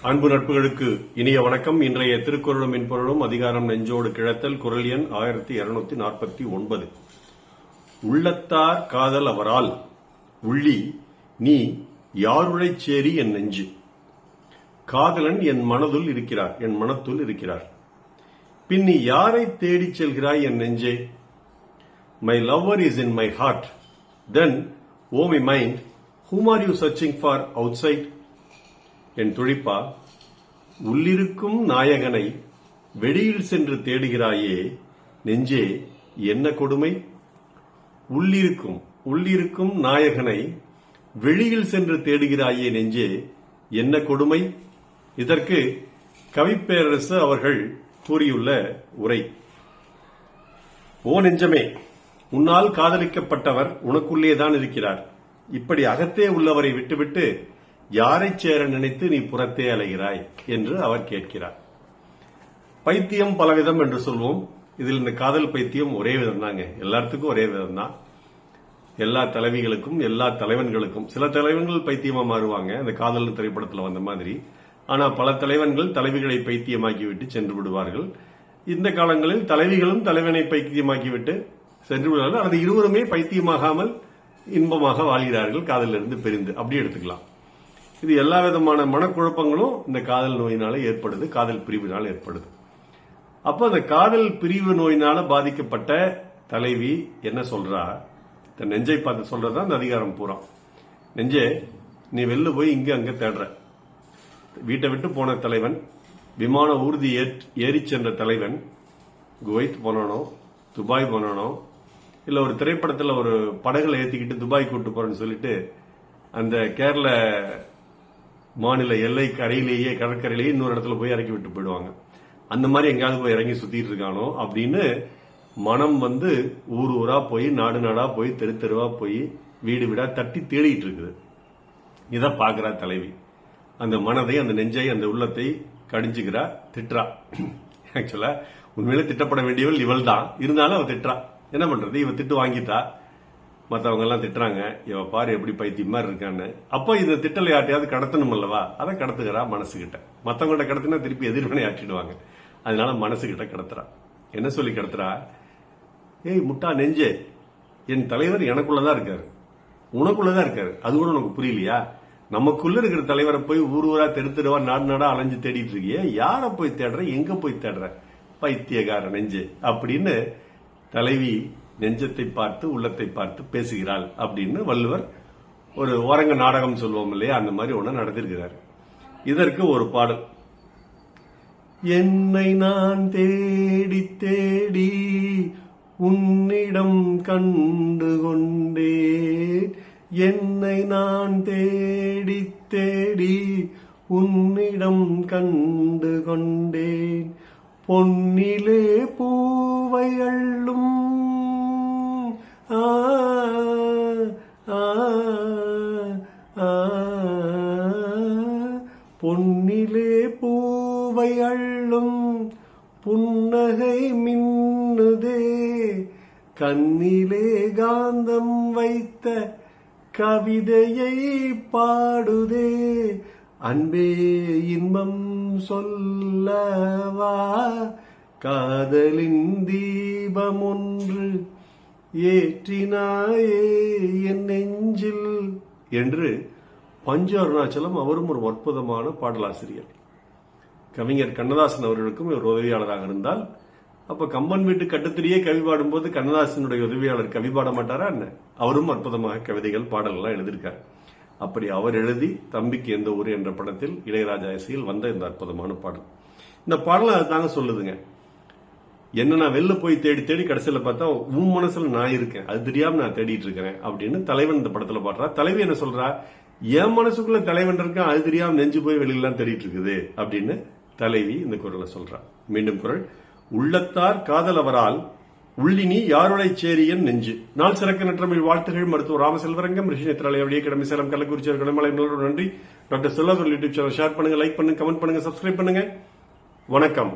அன்பு நட்புகளுக்கு இனிய வணக்கம். இன்றைய திருக்குறளும் மென்பொருளும் அதிகாரம் நெஞ்சோடு கிழத்தல். குறள் எண் 1249. உள்ளத்தார் காதல் அவரால் உள்ளி நீ யாருழைச் சேரி என் நெஞ்சு. காதலன் என் மனதுள் இருக்கிறார், என் மனத்துள் இருக்கிறார். பின் நீ யாரை தேடிச் செல்கிறாய் என் நெஞ்சே? My lover is in my heart. Then oh my mind, whom are you searching for outside? என் துழிப்பா, உள்ளிருக்கும் நாயகனை வெளியில் சென்று தேடுகிறாயே நெஞ்சே, என்ன கொடுமை? உள்ளிருக்கும் நாயகனை வெளியில் சென்று தேடுகிறாயே நெஞ்சே, என்ன கொடுமை? இதற்கு கவிப்பேரரசு அவர்கள் கூறியுள்ள உரை. ஓ நெஞ்சமே, உன்னால் காதலிக்கப்பட்டவர் உனக்குள்ளேதான் இருக்கிறார். இப்படி அகத்தே உள்ளவரை விட்டுவிட்டு யாரைச் சேர நினைத்து நீ புறத்தே அலைகிறாய் என்று அவர் கேட்கிறார். பைத்தியம் பலவிதம் என்று சொல்வோம். இதில் இந்த காதல் பைத்தியம் ஒரே விதம் தாங்க, எல்லாத்துக்கும் ஒரே விதம் தான். எல்லா தலைவிகளுக்கும் எல்லா தலைவன்களுக்கும். சில தலைவன்கள் பைத்தியமா மாறுவாங்க, அந்த காதல் திரைப்படத்தில் வந்த மாதிரி. ஆனா பல தலைவன்கள் தலைவிகளை பைத்தியமாக்கிவிட்டு சென்று விடுவார்கள். இந்த காலங்களில் தலைவிகளும் தலைவனை பைத்தியமாக்கிவிட்டு சென்று விடுவார்கள், அல்லது இருவருமே பைத்தியமாகாமல் இன்பமாக வாழ்கிறார்கள் காதலிலிருந்து பிரிந்து. அப்படி எடுத்துக்கலாம். இது எல்லா விதமான மனக்குழப்பங்களும் இந்த காதல் நோயினால ஏற்படுது, காதல் பிரிவினால் ஏற்படுது. அப்ப அந்த காதல் பிரிவு நோயினால பாதிக்கப்பட்ட தலைவி என்ன சொல்றா? தன் நெஞ்சை பார்த்து சொல்றதா அந்த அதிகாரம் பூரா. நெஞ்சே, நீ வெளில போய் இங்க அங்க தேடுற. வீட்டை விட்டு போன தலைவன், விமான ஊர்தி ஏறி சென்ற தலைவன், குவைத் போனானோ துபாய் போனானோ, இல்ல ஒரு திரைப்படத்தில் ஒரு படகுல ஏத்திக்கிட்டு துபாய் கூட்டு போறேன்னு சொல்லிட்டு அந்த கேரள மாநில எல்லை கரையிலேயே கடற்கரையிலேயே இன்னொரு இடத்துல போய் இறக்கி விட்டு போயிடுவாங்க. அந்த மாதிரி எங்கேயாவது போய் இறங்கி சுத்திட்டு இருக்கானோ அப்படின்னு மனம் வந்து ஊர் ஊரா போய் நாடு நாடா போய் தெரு தெருவா போய் வீடு வீடா தட்டி தேடிட்டு இருக்குது. இதை பாக்குறா தலைவி. அந்த மனதை, அந்த நெஞ்சை, அந்த உள்ளத்தை கடிஞ்சுக்கிறா, திட்டுறா. ஆக்சுவலா உண்மையில திட்டப்பட வேண்டியவள் இவள் தான், இருந்தாலும் அவ திட்டுறா. என்ன பண்றது? இவ திட்டு வாங்கிட்டா, மற்றவங்க எல்லாம் திட்டுறாங்க, இவ பாரு எப்படி பைத்தியம் மாதிரி இருக்கான்னு. அப்போ இந்த திட்டலை யார்ட்டையாவது கடத்தணும் அல்லவா? அதை கடத்துகிறா மனசுகிட்ட. மற்றவங்கள்ட்ட கடத்தினா திருப்பி எதிர்வினை ஆற்றிடுவாங்க. அதனால மனசுகிட்ட கடத்துறா. என்ன சொல்லி கடத்துறா? ஏய் முட்டா நெஞ்சே, என் தலைவர் எனக்குள்ளதான் இருக்காரு, உனக்குள்ளதான் இருக்காரு. அது கூட உனக்கு புரியலையா? நமக்குள்ள இருக்கிற தலைவரை போய் ஊர் ஊரா தெரு தெருவா நாடு நாடா அலைஞ்சு தேடிட்டு இருக்கியே, யார போய் தேடுற, எங்க போய் தேடுற பைத்தியகார நெஞ்சே அப்படின்னு தலைவி நெஞ்சத்தை பார்த்து உள்ளத்தை பார்த்து பேசுகிறாள் அப்படின்னு வள்ளுவர் ஒரு ஓரங்க நாடகம் சொல்லுவோம் இல்லையா, அந்த மாதிரி ஒண்ணு நடத்திருக்கிறார். இதற்கு ஒரு பாடல். என்னை நான் தேடி தேடி உன்னிடம் கண்டு கொண்டேன், என்னை நான் தேடி தேடி உன்னிடம் கண்டு கொண்டேன், பொன்னிலே பூவை அள்ளும் பொன்னிலே பூவை அள்ளும் புன்னகை மின்னுதே, கண்ணிலே காந்தம் வைத்த கவிதையை பாடுதே, அன்பே இன்பம் சொல்லவா காதலின் தீபம் ஒன்று ஏற்றினாயே என் நெஞ்சில் என்று பஞ்சு அருணாச்சலம் அவரும் ஒரு அற்புதமான பாடலாசிரியர். கவிஞர் கண்ணதாசன் அவர்களுக்கும் ஒரு உதவியாளராக இருந்தால், அப்ப கம்பன் வீட்டு கட்டுத்திரியே கவி பாடும்போது கண்ணதாசனுடைய உதவியாளர் கவி பாட மாட்டாரா என்ன? அவரும் அற்புதமாக கவிதைகள் பாடல்கள்லாம் எழுதியிருக்கார். அப்படி அவர் எழுதி தம்பிக்கு எந்த ஊர் என்ற படத்தில் இளையராஜா இசையில் வந்த இந்த அற்புதமான பாடல். இந்த பாடல் அதுதாங்க சொல்லுதுங்க. என்ன நான் வெளில போய் தேடி தேடி கடைசியில பார்த்தா உன் மனசுல நான் இருக்கேன், அது தெரியாம நான் தேடிட்டு இருக்கிறேன் அப்படின்னு தலைவன் இந்த படத்துல பாடுறா. தலைவி என்ன சொல்றா? என் மனசுக்குள்ள தலைவன் இருக்கான், அது தெரியாம நெஞ்சு போய் வெளியெல்லாம் தேடிட்டு இருக்குது அப்படின்னு தலைவி இந்த குரலை சொல்றா. மீண்டும் குரல். உள்ளத்தார் காதல் அவரால் உள்ளினி யாருடைய சேரியன் நெஞ்சு. நாள் சிறக்க நற்றமிழ் வாழ்த்துகள். மருத்துவர் ராமசெல்வரங்கம், ரிஷி நேத்ராலய வழியே கிடமை சேலம் கள்ளக்குறிச்சி கடமலை. நன்றி. Doctor Selva YouTube channel share பண்ணுங்க, லைக் பண்ணுங்க, கமெண்ட் பண்ணுங்க, சப்ஸ்கிரைப் பண்ணுங்க. வணக்கம்.